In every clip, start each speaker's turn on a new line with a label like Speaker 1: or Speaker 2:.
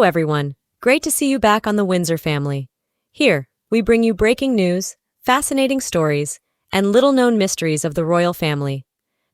Speaker 1: Hello everyone, great to see you back on the Windsor family. Here, we bring you breaking news, fascinating stories, and little-known mysteries of the royal family.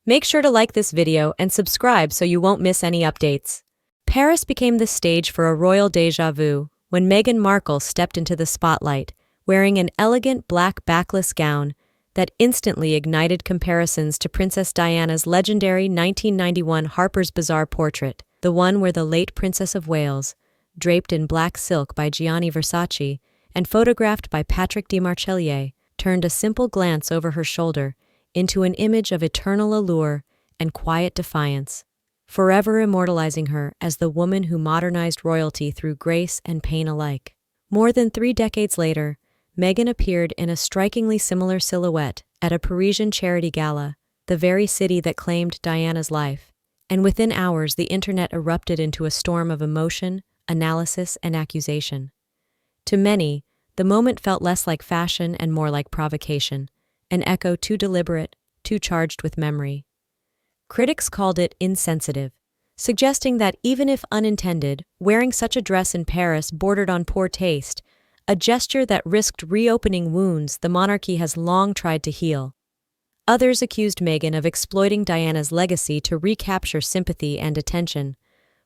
Speaker 1: Make sure to like this video and subscribe so you won't miss any updates. Paris became the stage for a royal déjà vu when Meghan Markle stepped into the spotlight, wearing an elegant black backless gown that instantly ignited comparisons to Princess Diana's legendary 1991 Harper's Bazaar portrait, the one where the late Princess of Wales, draped in black silk by Gianni Versace and photographed by Patrick de Marchelier, turned a simple glance over her shoulder into an image of eternal allure and quiet defiance, forever immortalizing her as the woman who modernized royalty through grace and pain alike. More than 3 decades later, Meghan appeared in a strikingly similar silhouette at a Parisian charity gala, the very city that claimed Diana's life, and within hours the internet erupted into a storm of emotion, analysis, and accusation. To many, the moment felt less like fashion and more like provocation, an echo too deliberate, too charged with memory. Critics called it insensitive, suggesting that even if unintended, wearing such a dress in Paris bordered on poor taste, a gesture that risked reopening wounds the monarchy has long tried to heal. Others accused Meghan of exploiting Diana's legacy to recapture sympathy and attention,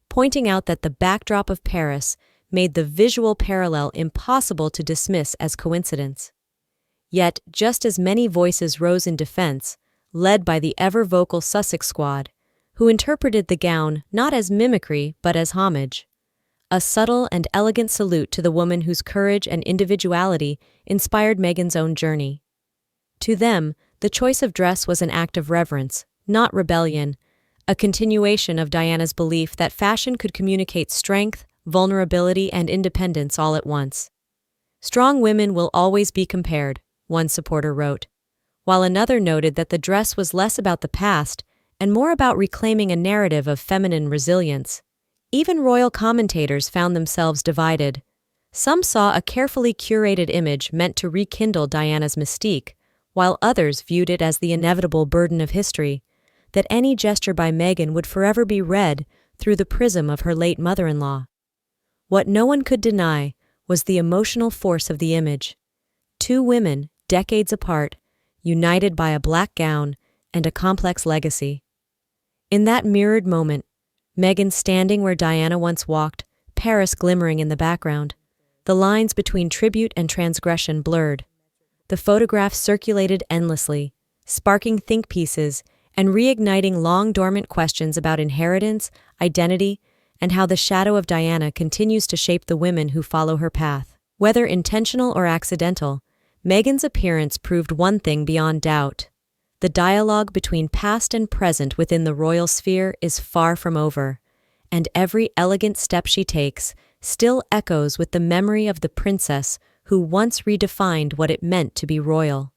Speaker 1: pointing out that the backdrop of Paris made the visual parallel impossible to dismiss as coincidence. Yet, just as many voices rose in defense, led by the ever-vocal Sussex squad, who interpreted the gown not as mimicry but as homage, a subtle and elegant salute to the woman whose courage and individuality inspired Meghan's own journey. To them, the choice of dress was an act of reverence, not rebellion, a continuation of Diana's belief that fashion could communicate strength, vulnerability, and independence all at once. "Strong women will always be compared," one supporter wrote, while another noted that the dress was less about the past and more about reclaiming a narrative of feminine resilience. Even royal commentators found themselves divided. Some saw a carefully curated image meant to rekindle Diana's mystique, while others viewed it as the inevitable burden of history, that any gesture by Meghan would forever be read through the prism of her late mother-in-law. What no one could deny was the emotional force of the image. 2 women, decades apart, united by a black gown and a complex legacy. In that mirrored moment, Meghan standing where Diana once walked, Paris glimmering in the background, the lines between tribute and transgression blurred. The photographs circulated endlessly, sparking think pieces and reigniting long-dormant questions about inheritance, identity, and how the shadow of Diana continues to shape the women who follow her path. Whether intentional or accidental, Meghan's appearance proved one thing beyond doubt. The dialogue between past and present within the royal sphere is far from over, and every elegant step she takes still echoes with the memory of the princess who once redefined what it meant to be royal.